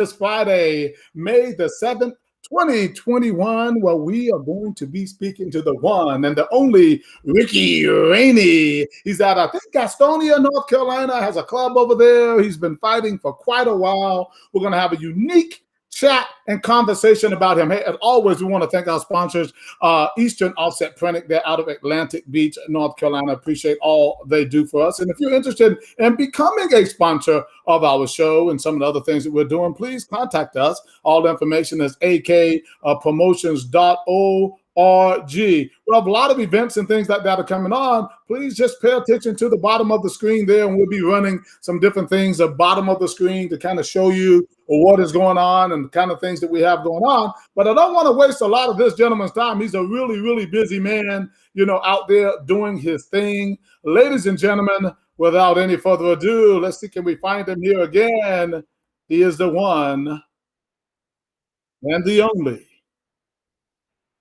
This Friday, May the 7th, 2021, where we are going to be speaking to the one and the only Ricky Rainey. He's out, I think, Gastonia, North Carolina, has a club over there. He's been fighting for quite a while. We're going to have a unique chat and conversation about him. Hey, as always, we want to thank our sponsors, Eastern Offset Printing. They're out of Atlantic Beach, North Carolina. Appreciate all they do for us. And if you're interested in becoming a sponsor of our show and some of the other things that we're doing, please contact us. All the information is akpromotions.org. We have a lot of events and things like that are coming on. Please just pay attention to the bottom of the screen there, and we'll be running some different things at the bottom of the screen to kind of show you what is going on and the kind of things that we have going on. But I don't want to waste a lot of this gentleman's time. He's a really, really busy man, out there doing his thing. Ladies and gentlemen, without any further ado, let's see, can we find him here again? He is the one and the only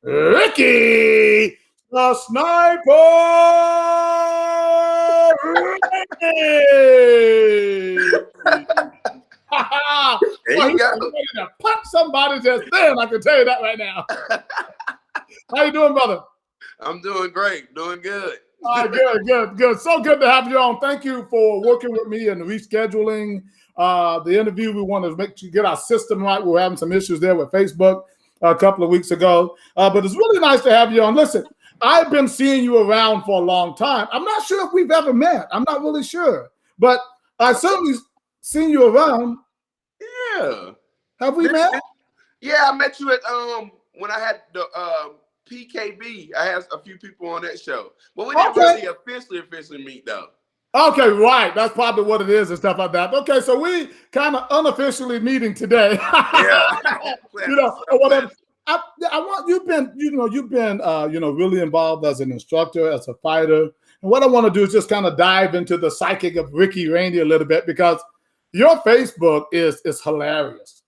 Ricky the Sniper Ricky. There you go. Ready to punch somebody just then, I can tell you that right now. How you doing, brother? I'm doing great, doing good. All right, good. So good to have you on. Thank you for working with me and rescheduling the interview. We want to get our system right. We were having some issues there with Facebook a couple of weeks ago, but it's really nice to have you on. Listen, I've been seeing you around for a long time. I'm not sure if we've ever met. I'm not really sure, but I certainly seen you around. Yeah. Have we met? Yeah, I met you at when I had the PKB. I had a few people on that show, but we didn't really officially meet though. Okay, right. That's probably what it is and stuff like that. Okay, so we kind of unofficially meeting today. Yeah. Or whatever. I want you've been really involved as an instructor, as a fighter. And what I want to do is just kind of dive into the psychic of Ricky Rainey a little bit, because your Facebook is hilarious.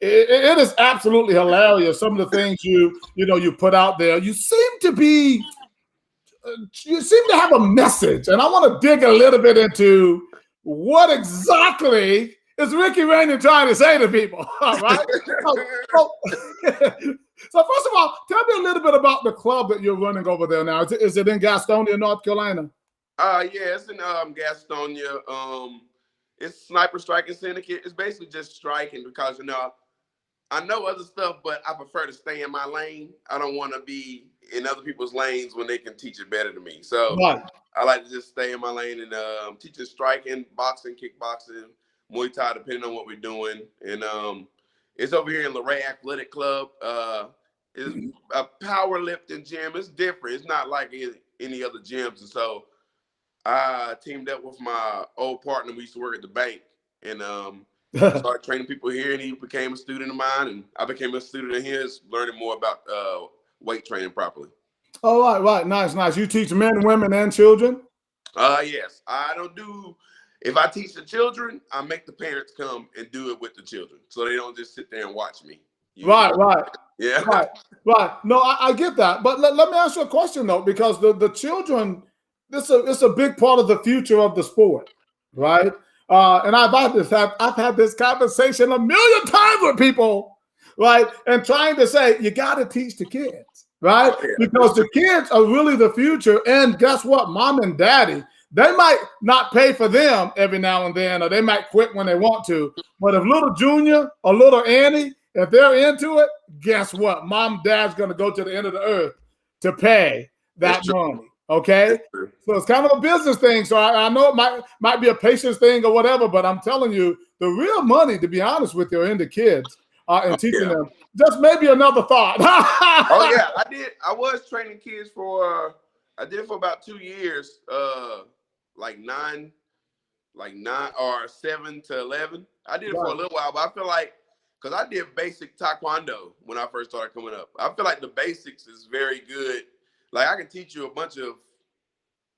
It is absolutely hilarious. Some of the things you put out there. You seem to have a message, and I want to dig a little bit into what exactly is Ricky Rainey trying to say to people. All right. So first of all, tell me a little bit about the club that you're running over there now. Is it in Gastonia, North Carolina? Yeah, it's in Gastonia. It's Sniper Striking Syndicate. It's basically just striking because I know other stuff, but I prefer to stay in my lane. I don't want to be in other people's lanes when they can teach it better than me. So right. I like to just stay in my lane and teach striking, boxing, kickboxing, Muay Thai, depending on what we're doing. And it's over here in Luray Athletic Club. It's a powerlifting gym. It's different. It's not like any other gyms. And so I teamed up with my old partner. We used to work at the bank, and started training people here, and he became a student of mine, and I became a student of his, learning more about weight training properly. Oh, right. Nice. You teach men, women, and children? Yes. I don't do, if I teach the children, I make the parents come and do it with the children, so they don't just sit there and watch me. Right. Yeah. Right. No, I get that. But let me ask you a question, though, because the children, it's a big part of the future of the sport, right? And I've had this conversation a million times with people, right? And trying to say, you got to teach the kids, right? Oh, yeah. Because the kids are really the future. And guess what? Mom and daddy, they might not pay for them every now and then, or they might quit when they want to. But if little Junior or little Annie, if they're into it, guess what? Mom and dad's going to go to the end of the earth to pay that money. Okay, so it's kind of a business thing. So I know it might be a patience thing or whatever, but I'm telling you, the real money, to be honest with you, are in the kids and teaching them. Just maybe another thought. Oh yeah, I did. I was training kids I did it for about 2 years, like 9 or 7 to 11. I did it for a little while, but I feel like, because I did basic Taekwondo when I first started coming up, I feel like the basics is very good. Like, I can teach you a bunch of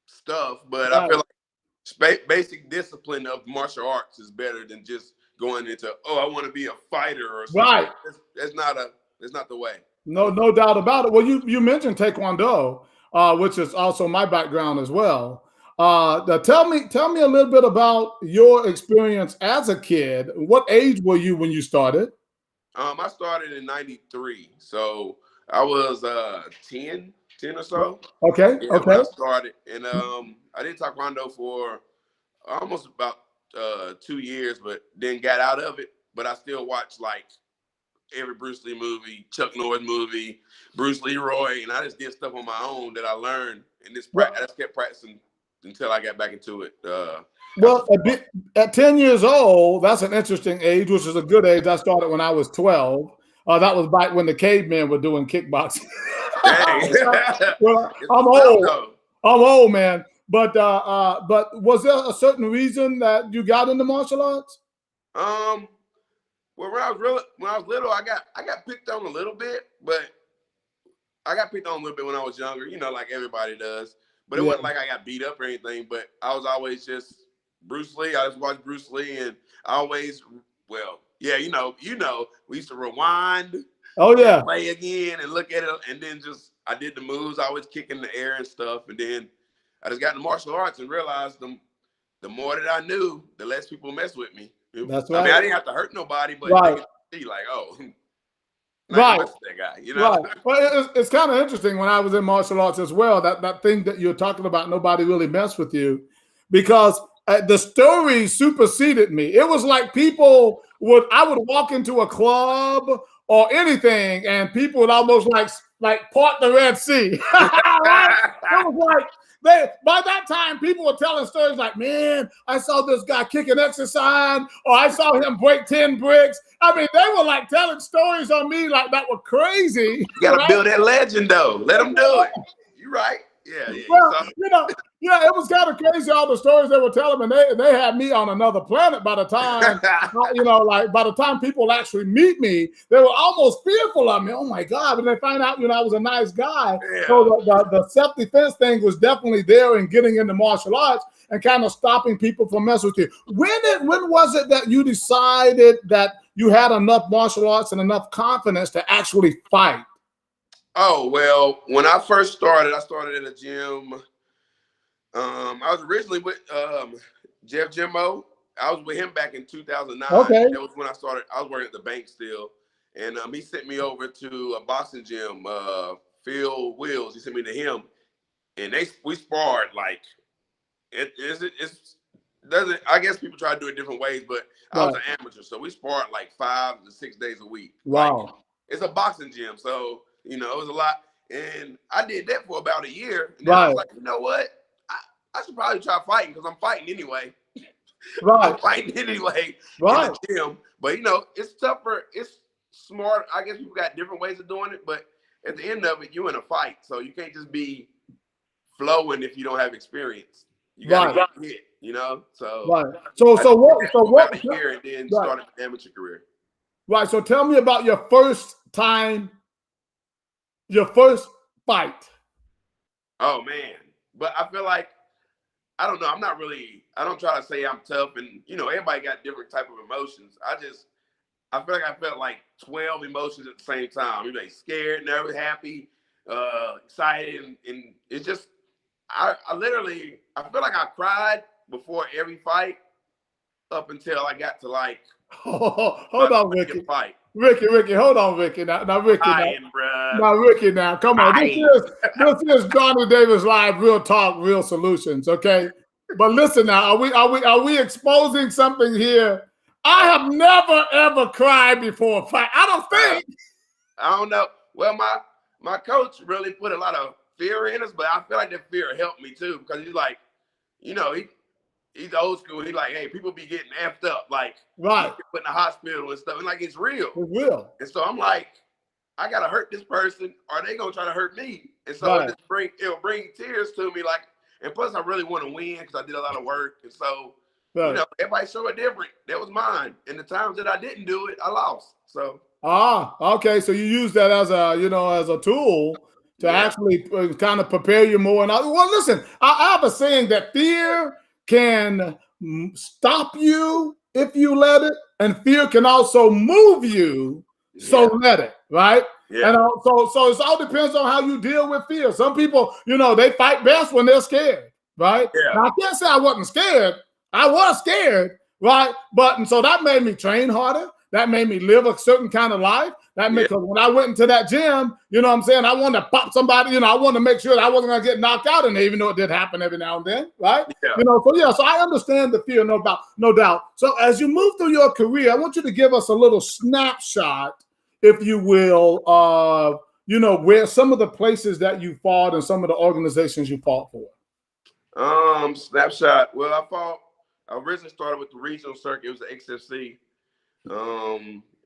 stuff, but I feel like basic discipline of martial arts is better than just going into, I want to be a fighter or something. Right. That's not the way. No doubt about it. Well, you mentioned Taekwondo, which is also my background as well. Tell me a little bit about your experience as a kid. What age were you when you started? I started in '93, so I was 10 or so. Okay, Yeah, when okay. I started, and I did Taekwondo for almost about 2 years, but then got out of it. But I still watch like every Bruce Lee movie, Chuck Norris movie, Bruce Leroy, and I just did stuff on my own that I learned, and I just kept practicing until I got back into it. After Well, at 10 years old, that's an interesting age, which is a good age. I started when I was 12. That was back when the cavemen were doing kickboxing. dang, Well, it's I'm tough old. though. I'm old, man. But was there a certain reason that you got into martial arts? Um, well, when I was little, I got picked on a little bit, but I got picked on a little bit when I was younger, like everybody does. But it Yeah. wasn't like I got beat up or anything. But I was always just Bruce Lee. I just watched Bruce Lee, and I always, well, yeah, we used to rewind Oh and yeah. play again and look at it, and then just I did the moves. I always kick in the air and stuff, and then I just got into martial arts and realized the more that I knew, the less people mess with me. That's I mean, right. I didn't have to hurt nobody, but they Right. could see like, oh, not gonna Right. mess with that guy, Right. Well, it's kind of interesting when I was in martial arts as well, that thing that you're talking about, nobody really messed with you, because the story superseded me. It was like I would walk into a club or anything, and people would almost like part the Red Sea. Right? It was like by that time, people were telling stories like, man, I saw this guy kick an exercise, or I saw him break 10 bricks. I mean, they were like telling stories on me like that were crazy. You gotta Right? build that legend though. Let them do it. You right? Yeah, yeah. Well, yeah, it was kind of crazy all the stories they were telling me. They had me on another planet by the time, like by the time people actually meet me, they were almost fearful of me. Oh my God! But they find out, I was a nice guy. Yeah. So the self-defense thing was definitely there in getting into martial arts and kind of stopping people from messing with you. When was it that you decided that you had enough martial arts and enough confidence to actually fight? Oh, well, when I first started, I started at a gym. I was originally with Jeff Jimmo. I was with him back in 2009. Okay. That was when I started. I was working at the bank still. And he sent me over to a boxing gym, Phil Wills. He sent me to him. And we sparred like, it's doesn't, I guess people try to do it different ways, but I was an amateur. So we sparred like 5 to 6 days a week. Wow. Like, it's a boxing gym. So, it was a lot. And I did that for about a year. And then I was like, you know what? I should probably try fighting because I'm fighting anyway. Right. I'm fighting anyway in the gym. But, it's tougher. It's smart. I guess people got different ways of doing it. But at the end of it, you're in a fight. So you can't just be flowing if you don't have experience. You got to get hit, So, So what? About a year and then started an amateur career. Right. So tell me about your first fight. Oh man. But I feel like, I don't know. I don't try to say I'm tough and, everybody got different type of emotions. I feel like I felt like 12 emotions at the same time. You're like scared, nervous, happy, excited. And it's just, I feel like I cried before every fight up until I got to like, hold on, Ricky. Ricky, hold on, Ricky. Now, Ricky, Ricky, now, come on. This is Johnny Davis Live, real talk, real solutions. Okay, but listen now, are we exposing something here? I have never ever cried before a fight. I don't think. I don't know. Well, my coach really put a lot of fear in us, but I feel like that fear helped me too because he's like, he's old school. He's like, hey, people be getting amped up, like put in the hospital and stuff. And like, it's real. It's real. And so I'm like, I gotta hurt this person, or are they gonna try to hurt me? And so it'll bring tears to me. Like, and plus I really want to win because I did a lot of work. And so, everybody show it different. That was mine. And the times that I didn't do it, I lost. So. Okay. So you use that as a tool to actually kind of prepare you more. And listen, I have a saying that fear can stop you if you let it, and fear can also move you. So let it, right? Yeah. And so it all depends on how you deal with fear. Some people, they fight best when they're scared, right? Yeah. Now, I can't say I wasn't scared. I was scared, right? And so that made me train harder. That made me live a certain kind of life. That made, because when I went into that gym, you know what I'm saying, I wanted to pop somebody, I wanted to make sure that I wasn't going to get knocked out in there, even though it did happen every now and then, right? Yeah. So I understand the fear, no doubt. So as you move through your career, I want you to give us a little snapshot, if you will, of, where some of the places that you fought and some of the organizations you fought for. Snapshot. Well, I originally started with the regional circuit. It was the XFC.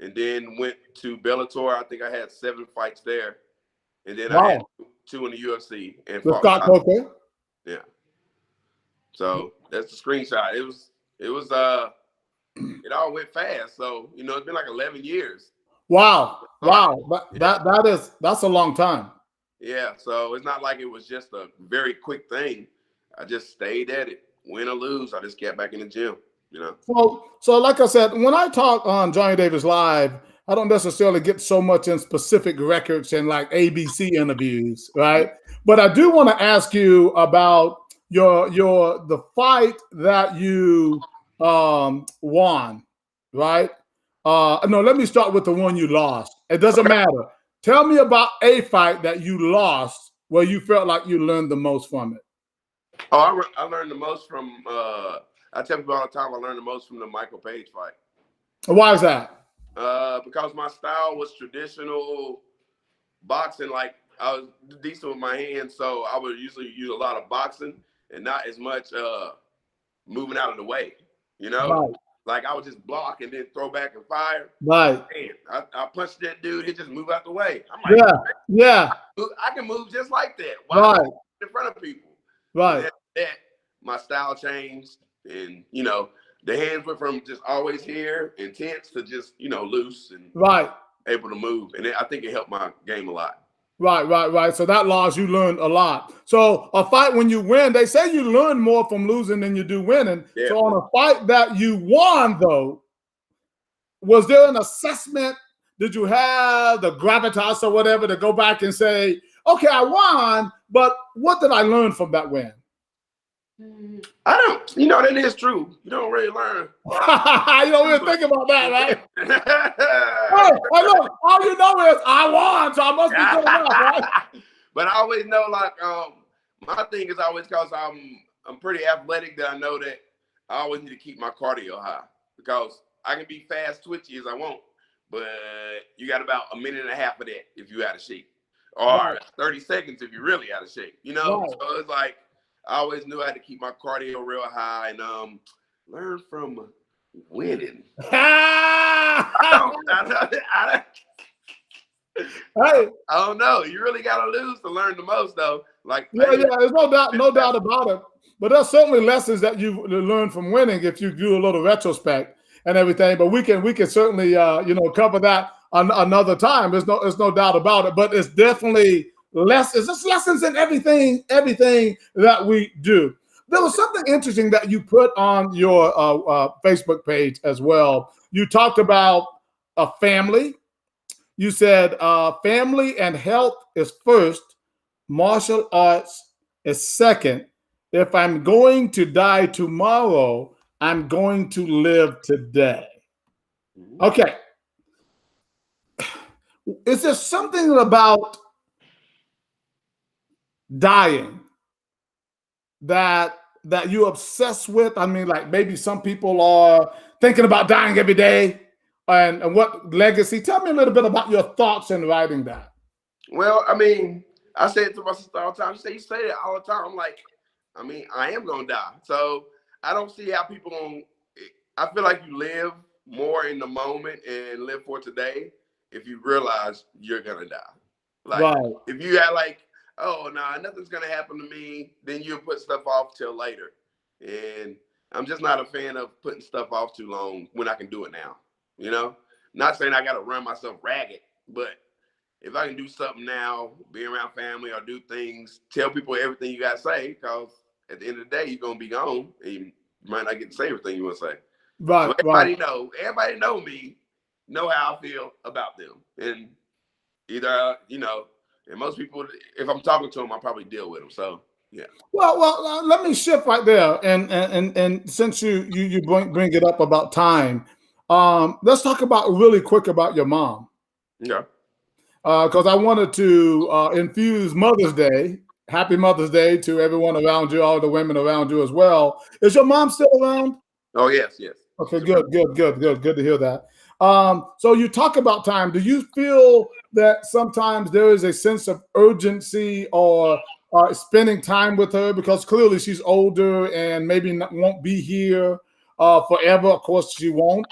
And then went to Bellator. I think I had 7 fights there. And then I had 2 in the UFC and With fought. Scott Coker. Yeah. So that's the screenshot. It all went fast. So, it's been like 11 years. Wow. That's a long time. Yeah. So it's not like it was just a very quick thing. I just stayed at it. Win or lose, I just get back in the gym, So like I said, when I talk on Johnny Davis Live, I don't necessarily get so much in specific records and like ABC interviews, right? But I do want to ask you about the fight that you won, right? No, let me start with the one you lost. It doesn't matter. Tell me about a fight that you lost where you felt like you learned the most from it. Oh, I learned the most from, I tell people all the time, I learned the most from the Michael Page fight. Why is that? Because my style was traditional boxing. Like, I was decent with my hands, so I would usually use a lot of boxing and not as much moving out of the way, Right. Like, I would just block and then throw back and fire. Right. Man, I punched that dude, he just moved out the way. I'm like, yeah. I can move just like that. Why in front of people? Right. That my style changed, and the hands went from just always here, intense, to just loose and able to move, and I think it helped my game a lot. Right. So that loss, you learned a lot. So a fight when you win, they say you learn more from losing than you do winning. Yeah. So on a fight that you won, though, was there an assessment? Did you have the gravitas or whatever to go back and say, okay, I won, but what did I learn from that win? I don't, that is true. You don't really learn. You don't really think about that, right? Hey, look, all you know is I won, so I must be good enough, right? But I always know, like, my thing is always, because I'm pretty athletic, that I know that I always need to keep my cardio high, because I can be fast, twitchy as I want, but you got about a minute and a half of that if you out of shape, or 30 seconds if you're really out of shape, So it's like, I always knew I had to keep my cardio real high and learn from winning. I don't know. You really got to lose to learn the most, though. Like, there's no doubt about it. But there's certainly lessons that you learn from winning if you do a little retrospect and everything. But we can certainly cover that another time. There's no doubt about it. But it's definitely lessons. It's lessons in everything that we do. There was something interesting that you put on your Facebook page as well. You talked about a family. You said family and health is first, martial arts is second. If I'm going to die tomorrow, I'm going to live today. Okay. Is there something about dying that you obsess with? I mean, like, maybe some people are thinking about dying every day, and what legacy? Tell me a little bit about your thoughts in writing that. Well, I mean, I say it to my sister all the time. You say it all the time. I'm like, I mean, I am gonna die, so I don't see how people I feel like you live more in the moment and live for today if you realize you're gonna die. Like, if you got like, oh, no, nothing's going to happen to me, then you'll put stuff off till later. And I'm just not a fan of putting stuff off too long when I can do it now, Not saying I got to run myself ragged, but if I can do something now, be around family or do things, tell people everything you got to say, because at the end of the day, you're going to be gone and you might not get to say everything you want to say. Right, so everybody know me, know how I feel about them. And either, and most people, if I'm talking to them, I'll probably deal with them. So, Yeah. Well, let me shift right there, and since you bring it up about time, let's talk about really quick about your mom, Yeah. because I wanted to infuse Mother's Day, Happy Mother's Day to everyone around you, all the women around you as well. Is your mom still around? Oh yes, yes. Okay, good to hear that. So you talk about time. Do you feel that sometimes there is a sense of urgency or spending time with her because clearly she's older and maybe won't be here forever? Of course, she won't.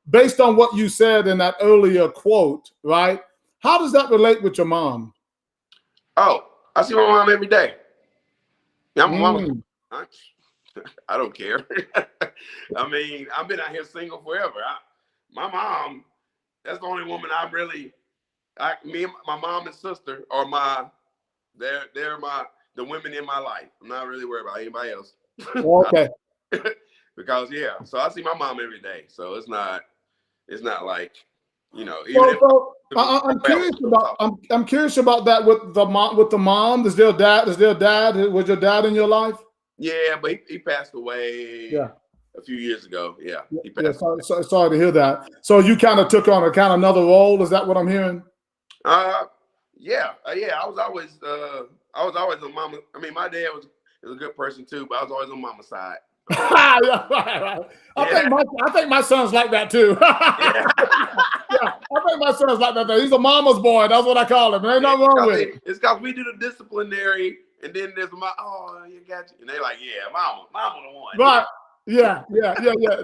Based on what you said in that earlier quote, right? How does that relate with your mom? Oh, I see my mom every day. Yeah, my mama's. Mm, I don't care. I mean, I've been out here single forever. My mom, that's the only woman I really. Me and my mom and sister are they're the women in my life. I'm not really worried about anybody else. okay. Because yeah, so I see my mom every day. So it's not like, even So, if I'm curious about I'm curious about that with the mom. With the mom, is there dad? Is there dad? Was your dad in your life? yeah, but he passed away Yeah, a few years ago. Yeah, he yeah. passed Sorry to hear that. So you kind of took on a kind of another role. Is that what I'm hearing? Yeah, yeah. I was always on mama. I mean, my dad was a good person too, but I was always on mama's side. Yeah, right. Yeah, I think my son's like that too. yeah. Yeah, I think my son's like that. He's a mama's boy. That's what I call him. There ain't nothing wrong with it. It's because we do the disciplinary, and then there's you got you, and they like, yeah, mama the one. Right. Yeah.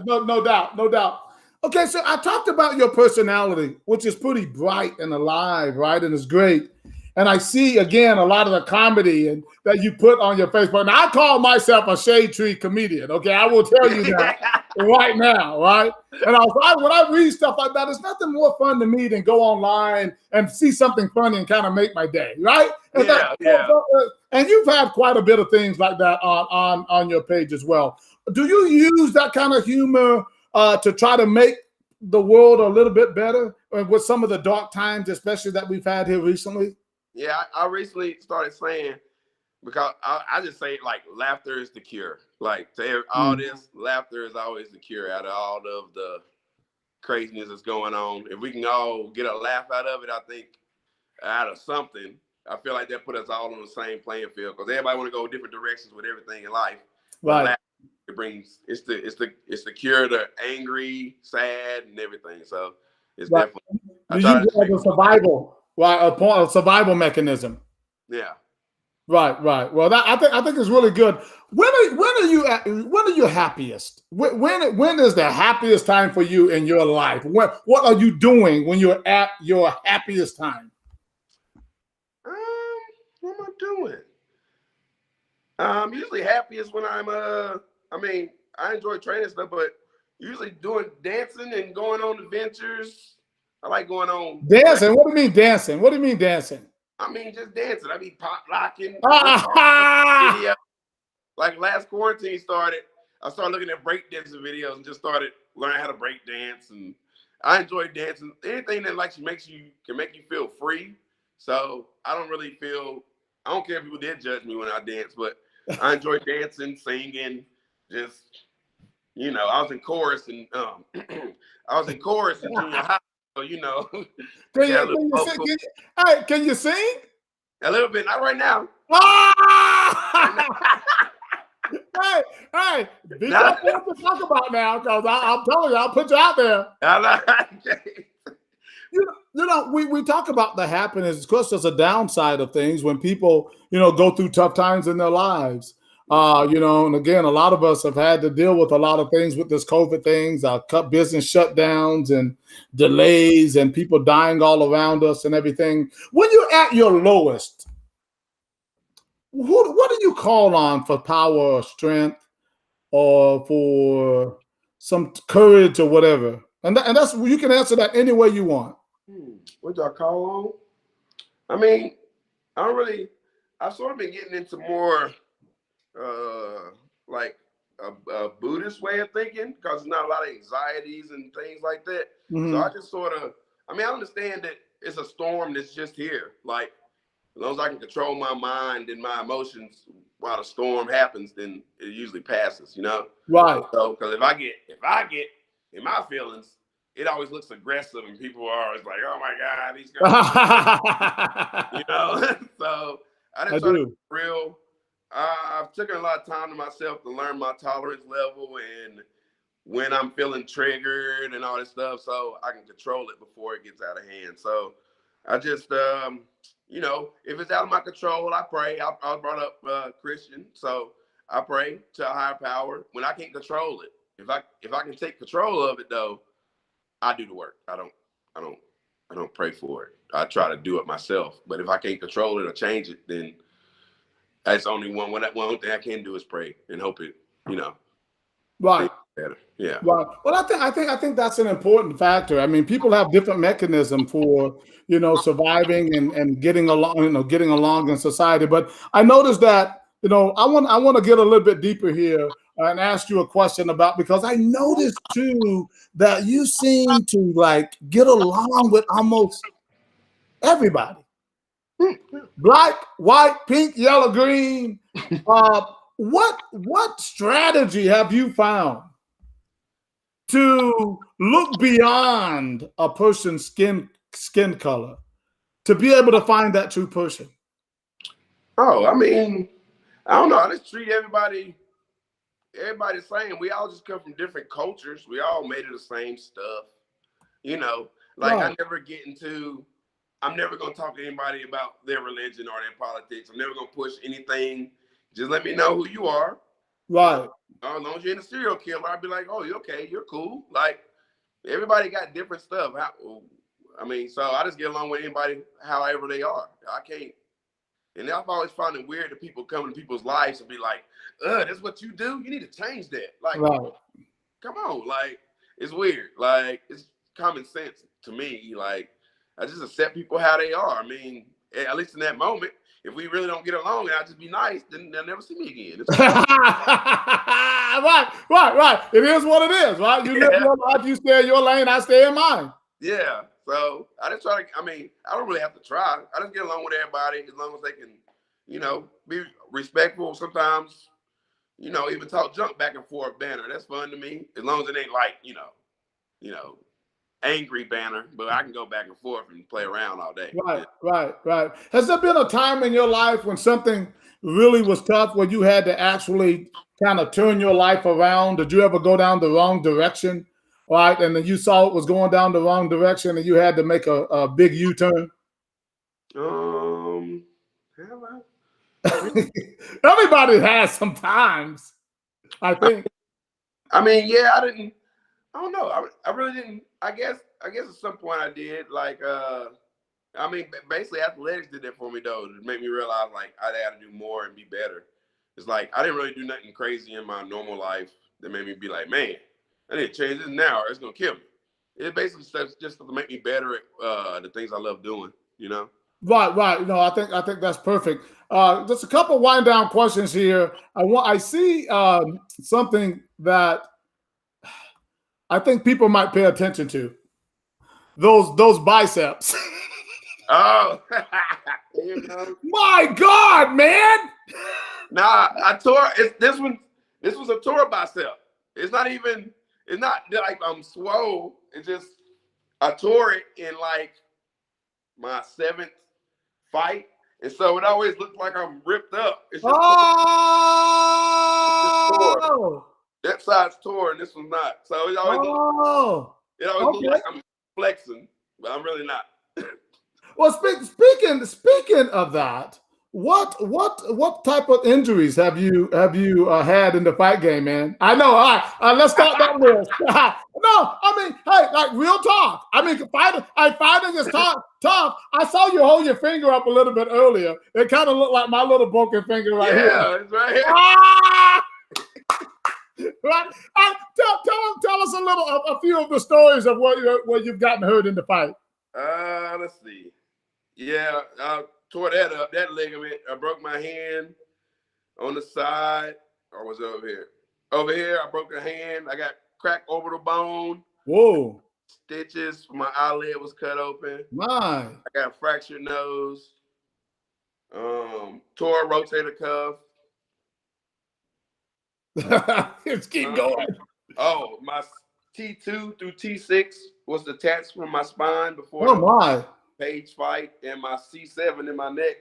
No doubt. No doubt. Okay, so I talked about your personality, which is pretty bright and alive, right? And it's great. And I see again a lot of the comedy and that you put on your Facebook. Now I call myself a shade tree comedian. Okay, I will tell you that right now, right? And when I read stuff like that, it's nothing more fun to me than go online and see something funny and kind of make my day, right? And Yeah. and you've had quite a bit of things like that on your page as well. Do you use that kind of humor to try to make the world a little bit better with some of the dark times, especially that we've had here recently? Yeah, I recently started saying, because I just say like laughter is the cure. Like all this, laughter is always the cure out of all of the craziness that's going on. If we can all get a laugh out of it, I think out of something, I feel like that put us all on the same playing field because everybody want to go different directions with everything in life. But Right. laughter, it's the cure to angry, sad, and everything. So it's Right. definitely I You try use to it as a survival, right? A survival mechanism. yeah. Right. Well, I think it's really good. When are you happiest? When is the happiest time for you in your life? What are you doing when you're at your happiest time? Um, what am I doing? I'm usually happiest when I mean, I enjoy training stuff, but usually doing dancing and going on adventures. I like going on. Dancing. What do you mean dancing? What do you mean dancing? I mean, just dancing. I be pop locking. Ah! Video. Like last quarantine started, I started looking at break dancing videos and just started learning how to break dance. And I enjoy dancing. Anything that can make you feel free. So I don't care if people did judge me when I dance, but I enjoy dancing, singing, just I was in chorus and I was in chorus in junior high. So Can you sing? a little bit, not right now. Right now. Ah! Hey, be Nah. careful what you talk about now, because I'm telling you, I'll put you out there. We talk about the happiness. Of course, there's a downside of things when people, go through tough times in their lives. And again, a lot of us have had to deal with a lot of things with this COVID things, cut business shutdowns and delays and people dying all around us and everything. When you're at your lowest, what do you call on for power or strength or for some courage or whatever? And that's you can answer that any way you want. What do I call on? I mean, I've sort of been getting into more like a Buddhist way of thinking because there's not a lot of anxieties and things like that. Mm-hmm. So I just I understand that it's a storm that's just here. Like As long as I can control my mind and my emotions while the storm happens, then it usually passes, you know? Right. So, because if I get in my feelings, it always looks aggressive, and people are always like, "Oh my God, he's gonna," you know. So I I just try to be do. real. I've taken a lot of time to myself to learn my tolerance level and when I'm feeling triggered and all this stuff, so I can control it before it gets out of hand. So I just, if it's out of my control, I pray. I was brought up Christian, so I pray to a higher power when I can't control it. If I can take control of it though, I do the work. I don't pray for it. I try to do it myself. But if I can't control it or change it, then that's only one thing I can do is pray and hope it, Right. things better. Yeah. Right. Well, I think that's an important factor. I mean, people have different mechanism for, surviving and getting along, getting along in society. But I noticed that, I want to get a little bit deeper here and ask you a question about, because I noticed too that you seem to like get along with almost everybody. Black, white, pink, yellow, green. Uh, what strategy have you found to look beyond a person's skin color to be able to find that true person? Oh, I mean, I don't know. I just treat everybody the same. We all just come from different cultures. We all made of the same stuff. You know, like Right, I'm never gonna talk to anybody about their religion or their politics. I'm never gonna push anything. Just let me know who you are. right, As long as you're in a serial killer, I'd be like, oh, you okay? You're cool. Like everybody got different stuff. So I just get along with anybody however they are. I can't. And I've always found it weird that people come into people's lives and be like, that's what you do? You need to change that. Like, right. come on. Like, it's weird. Like, it's common sense to me. Like, I just accept people how they are. I mean, at least in that moment, if we really don't get along and I just be nice, then they'll never see me again. It's cool. Right. It is what it is, right? You live Yeah. your life, you stay in your lane, I stay in mine. Yeah. So I just try to, I don't really have to try. I just get along with everybody as long as they can, be respectful. Sometimes, even talk junk back and forth banner. That's fun to me. As long as it ain't like, you know, angry banner, but I can go back and forth and play around all day. Right, Yeah. right. Has there been a time in your life when something really was tough, where you had to actually kind of turn your life around? Did you ever go down the wrong direction, right? And then you saw it was going down the wrong direction and you had to make a big U-turn? Have I? Everybody has sometimes, I think. Yeah, I don't know. I really didn't. I guess at some point I did. Like, basically athletics did that for me though. It made me realize like I had to do more and be better. It's like I didn't really do nothing crazy in my normal life that made me be like, man, I need to change this now or it's gonna kill me. It basically starts just to make me better at the things I love doing. You know. Right. I think that's perfect. Just a couple wind down questions here. I see something that I think people might pay attention to. Those biceps. Oh, My God, man. nah, I tore. This one. This was a tour bicep. It's not even. It's not like I'm swole. It's just I tore it in like my seventh fight, and so it always looks like I'm ripped up. It's just tore. Oh, That side's tore, and this one's not. So oh, it always looks okay. like I'm flexing, but I'm really not. Well, speaking of that, what type of injuries have you had in the fight game, man? I know. All right, let's start that list. No, hey, like real talk. Fighting is tough. Tough. I saw you hold your finger up a little bit earlier. It kind of looked like my little broken finger right here. Yeah, it's right here. Ah! Right? Tell us a few of the stories of where you've gotten hurt in the fight. Let's see. Yeah, I tore that up, that ligament. I broke my hand on the side. Or was it over here? Over here, I broke a hand. I got cracked over the bone. Whoa. Stitches. My eyelid was cut open. My. I got a fractured nose. Tore rotator cuff. Let's keep going. Oh, my T2 through T6 was detached from my spine before Oh the my. Page fight, and my C7 in my neck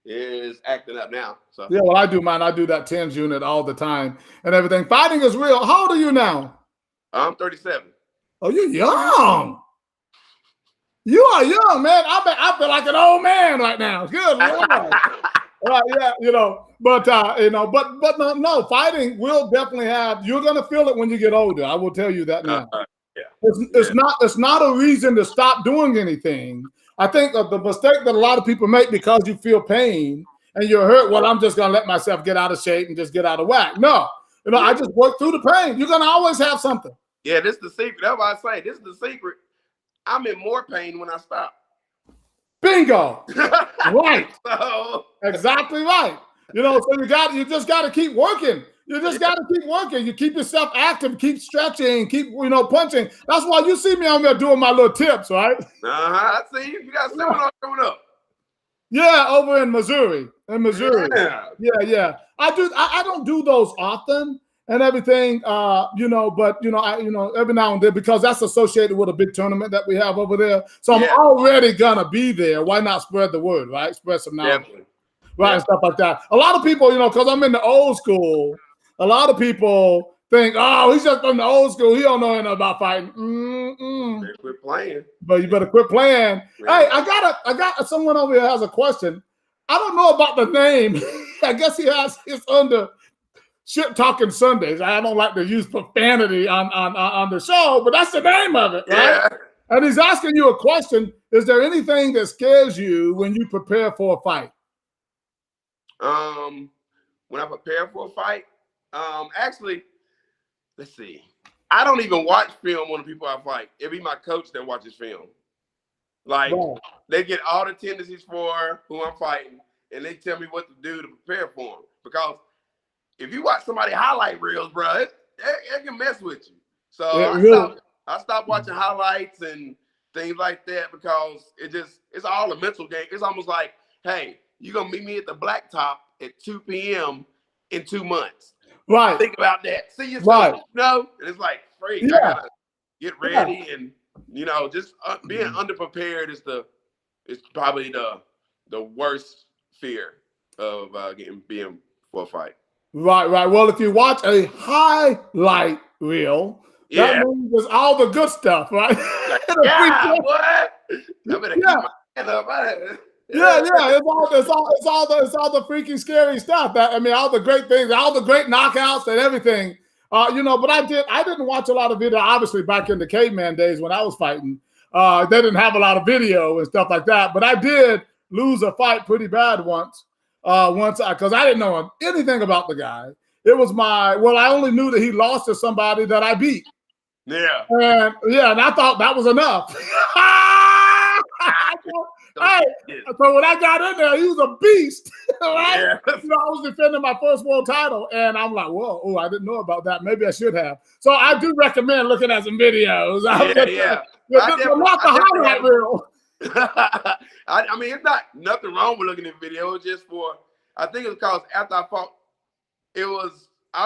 is acting up now. So Yeah, well, I do mine. I do that TENS unit all the time and everything. Fighting is real. How old are you now? I'm 37. Oh, you're young. You are young, man. I feel like an old man right now. Good Lord. Yeah, but no, fighting will definitely have. You're gonna feel it when you get older. I will tell you that now. Yeah. It's not a reason to stop doing anything. I think the mistake that a lot of people make because you feel pain and you're hurt. Well, I'm just gonna let myself get out of shape and just get out of whack. No, I just work through the pain. You're gonna always have something. Yeah, this is the secret. That's why I say this is the secret. I'm in more pain when I stop. Bingo. Right. So. Exactly right. So you just got to keep working. You just got to keep working. You keep yourself active, keep stretching, keep punching. That's why you see me on there doing my little tips, right? I see you. You got a seminar coming up. Yeah, over in Missouri. Yeah. I don't do those often and everything, but every now and then, because that's associated with a big tournament that we have over there. So I'm already gonna be there. Why not spread the word, right? Spread some knowledge. Definitely. Right, and stuff like that. A lot of people, because I'm in the old school, a lot of people think, oh, he's just from the old school. He don't know anything about fighting. Quit playing. But you better quit playing. Yeah. Hey, I got someone over here has a question. I don't know about the name. I guess it's under Shit Talking Sundays. I don't like to use profanity on the show, but that's the name of it, right? Yeah. And he's asking you a question. Is there anything that scares you when you prepare for a fight? When I prepare for a fight, actually, let's see. I don't even watch film on the people I fight. It be my coach that watches film. Like, they get all the tendencies for who I'm fighting, and they tell me what to do to prepare for them. Because if you watch somebody highlight reels, bro, it can mess with you. So I stopped watching highlights and things like that because it's all a mental game. It's almost like, hey, you're going to meet me at the Blacktop at 2 p.m. in 2 months. Right. Think about that. See yourself, and it's like, freak, I got to get ready. And, just being underprepared is probably the worst fear of being for a fight. Right. Well, if you watch a highlight reel, that means it's all the good stuff, right? Like, what? I better keep my hand up. It's all the freaking scary stuff. All the great things, all the great knockouts and everything. But I didn't watch a lot of video. Obviously, back in the caveman days when I was fighting, they didn't have a lot of video and stuff like that. But I did lose a fight pretty bad once because I didn't know anything about the guy. It was I only knew that he lost to somebody that I beat. Yeah. And I thought that was enough. So when I got in there, he was a beast, right? Yeah. I was defending my first world title, and I'm like, whoa, I didn't know about that. Maybe I should have. So I do recommend looking at some videos. Not the highlight reel. It's not nothing wrong with looking at video. It's just I think it's because after I fought, I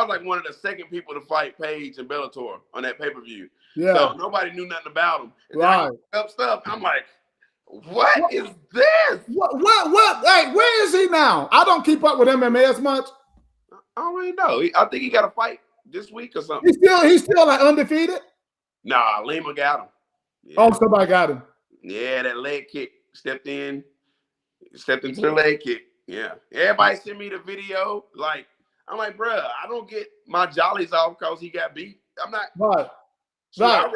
was like one of the second people to fight Paige and Bellator on that pay-per-view. Yeah. So nobody knew nothing about him. And right. Up stuff. I'm like, what is this? What? Hey, where is he now? I don't keep up with MMA as much. I don't really know. I think he got a fight this week or something. He's still like undefeated? Nah, Lima got him. Yeah. Oh, somebody got him. Yeah, that leg kick. Stepped into the leg kick. Yeah. Everybody sent me the video. Like, I'm like, bruh, I don't get my jollies off because he got beat. I'm not. Right. So I'd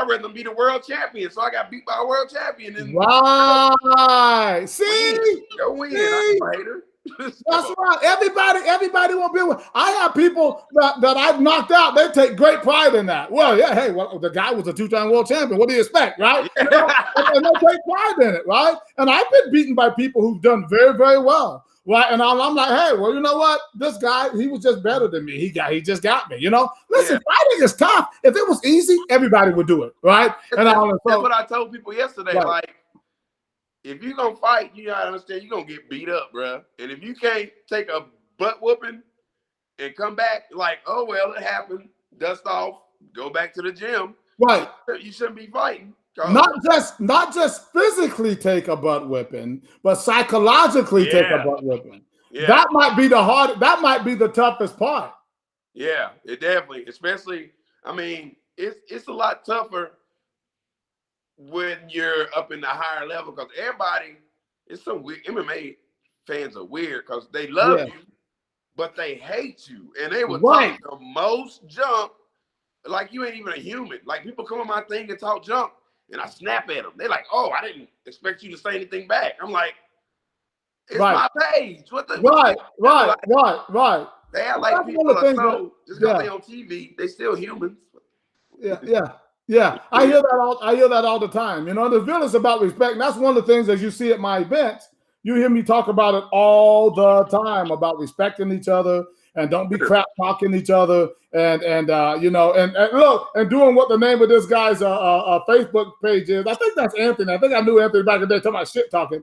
rather be the world champion. So I got beat by a world champion. And right. See? Go win. I'm a hater. That's right. Everybody won't be with. I have people that I've knocked out. They take great pride in that. Well, yeah, hey, the guy was a 2-time world champion. What do you expect, right? Yeah. And they take pride in it, right? And I've been beaten by people who've done very, very well. Right, and I'm like, hey, well, you know what? This guy, he was just better than me. He just got me. Listen, fighting is tough. If it was easy, everybody would do it, right? That's what I told people yesterday. Right. Like, if you're gonna fight, you gotta understand you're gonna get beat up, bro. And if you can't take a butt whooping and come back like, oh well, it happened, dust off, go back to the gym. Right. You shouldn't be fighting. Not just physically take a butt whipping, but psychologically take a butt whipping. Yeah. That might be that might be the toughest part. Yeah, it definitely, especially, I mean, it's a lot tougher when you're up in the higher level because everybody, it's some weird, MMA fans are weird because they love you, but they hate you. And they will talk the most junk like you ain't even a human. Like people come on my thing and talk junk and I snap at them. They're like, oh, I didn't expect you to say anything back. I'm like, it's my page. What the Right. They act like people are so, just because they on TV, they still humans. Yeah. I hear that all the time. You know, the village is about respect. And that's one of the things as you see at my events, you hear me talk about it all the time about respecting each other and don't be crap talking each other and you know, and look, and doing what the name of this guy's Facebook page is. I think that's Anthony. I think I knew Anthony back in the day talking about shit talking.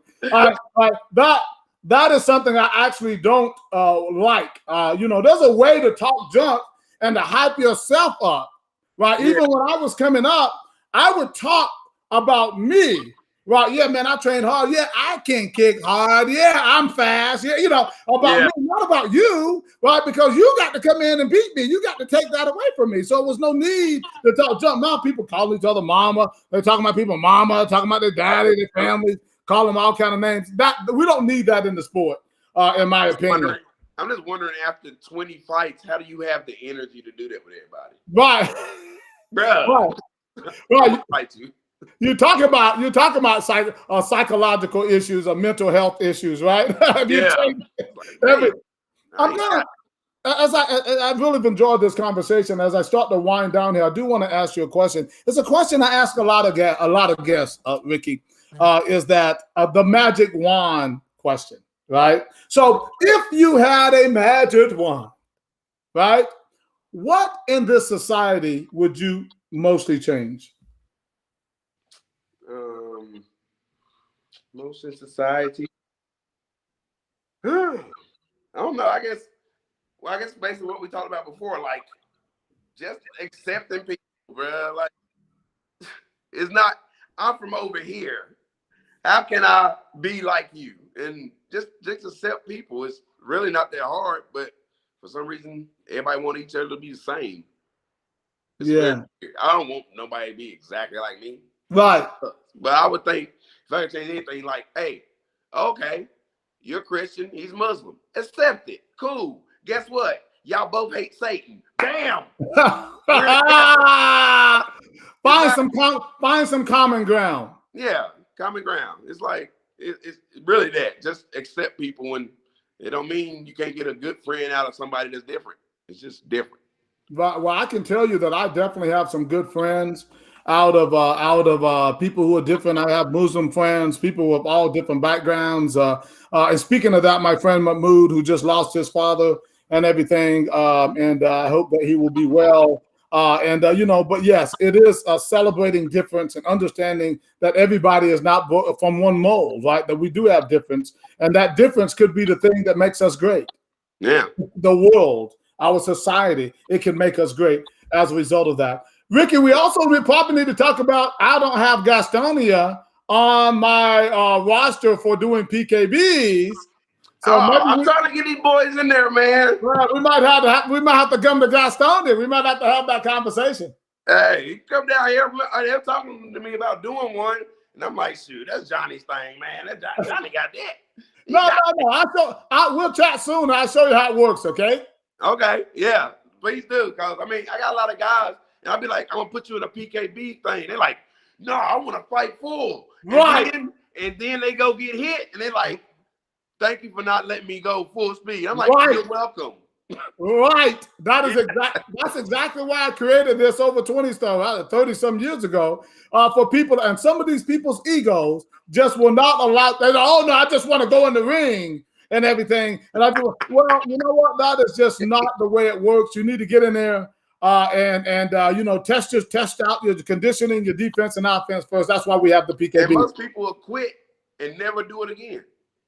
That is something I actually don't like. You know, there's a way to talk junk and to hype yourself up, right? Even when I was coming up, I would talk about me, right? Yeah, man, I train hard. Yeah, I can kick hard. Yeah, I'm fast. Yeah, you know, about me, not about you, right? Because you got to come in and beat me. You got to take that away from me. So it was no need to talk junk. Now people call each other mama. They're talking about people mama, talking about their daddy, their family. Call them all kind of names. That we don't need that in the sport, in my opinion. I'm just wondering, after 20 fights, how do you have the energy to do that with everybody? Right, bro. Right. You're talking about psychological issues or mental health issues, right? I've really enjoyed this conversation. As I start to wind down here, I do want to ask you a question. It's a question I ask a lot of guests, Ricky. Is that the magic wand question, right? So if you had a magic wand, right, what in this society would you mostly change? Most in society? I don't know. I guess basically what we talked about before, like just accepting people, bro. Like it's not, I'm from over here. How can I be like you? And just accept people. It's really not that hard, but for some reason, everybody want each other to be the same. I don't want nobody to be exactly like me. Right. But I would think, if I could change anything, like, hey, okay, you're Christian, he's Muslim. Accept it. Cool. Guess what? Y'all both hate Satan. Bam! Find some common ground. Yeah. Common ground. It's like it's really that. Just accept people, and it don't mean you can't get a good friend out of somebody that's different. It's just different. Well, I can tell you that I definitely have some good friends out of people who are different. I have Muslim friends, people with all different backgrounds. And speaking of that, my friend Mahmood, who just lost his father and everything, and I hope that he will be well. You know, but yes, it is celebrating difference and understanding that everybody is not from one mold, right? That we do have difference, and that difference could be the thing that makes us great. Yeah. The world, our society, it can make us great as a result of that. Ricky, we also probably need to talk about, I don't have Gastonia on my roster for doing PKBs. So I'm trying to get these boys in there, man. Well, we might have to come to Gastonia. We might have to have that conversation. Hey, he come down here. They're talking to me about doing one, and I'm like, shoot, that's Johnny's thing, man. Johnny got that. No. We'll chat soon. I'll show you how it works. Okay. Okay. Yeah. Please do, because I mean, I got a lot of guys, and I'll be like, I'm gonna put you in a PKB thing. They're like, no, I want to fight full. Right. And then they go get hit, and they're like, thank you for not letting me go full speed. I'm like, you're welcome. Right. That's exactly why I created this over 30 some years ago for people. And some of these people's egos just will not allow. They go, oh no, I just want to go in the ring and everything. And I do, well, you know what? That is just not the way it works. You need to get in there and you know, test out your conditioning, your defense and offense first. That's why we have the PKB. And most people will quit and never do it again.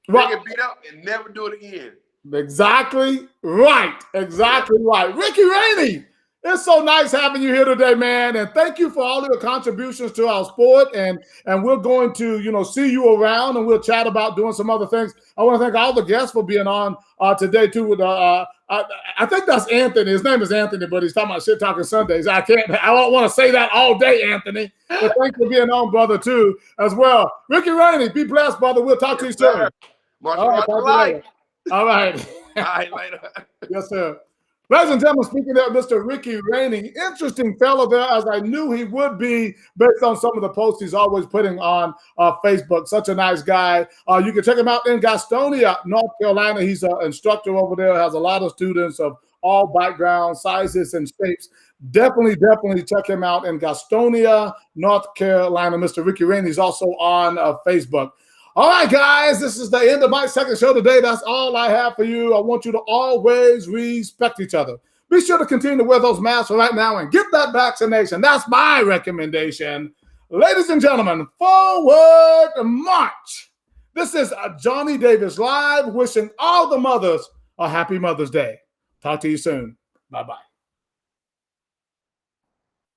Right. They get beat up and never do it again. Exactly right. Exactly right. Ricky Rainey, it's so nice having you here today, man. And thank you for all of your contributions to our sport. And we're going to, see you around, and we'll chat about doing some other things. I want to thank all the guests for being on today too. With I think that's Anthony. His name is Anthony, but he's talking about Shit Talking Sundays. I don't want to say that all day, Anthony. But thanks for being on, brother, too, as well. Ricky Rainey, be blessed, brother. We'll talk to you soon. Martial arts life. All right. All right, later. Yes, sir. Ladies and gentlemen, speaking of Mr. Ricky Rainey, interesting fellow there, as I knew he would be based on some of the posts he's always putting on Facebook. Such a nice guy. You can check him out in Gastonia, North Carolina. He's an instructor over there, has a lot of students of all backgrounds, sizes, and shapes. Definitely check him out in Gastonia, North Carolina. Mr. Ricky Rainey is also on Facebook. All right, guys, this is the end of my second show today. That's all I have for you. I want you to always respect each other. Be sure to continue to wear those masks right now and get that vaccination. That's my recommendation. Ladies and gentlemen, forward march. This is Johnny Davis Live, wishing all the mothers a happy Mother's Day. Talk to you soon. Bye-bye.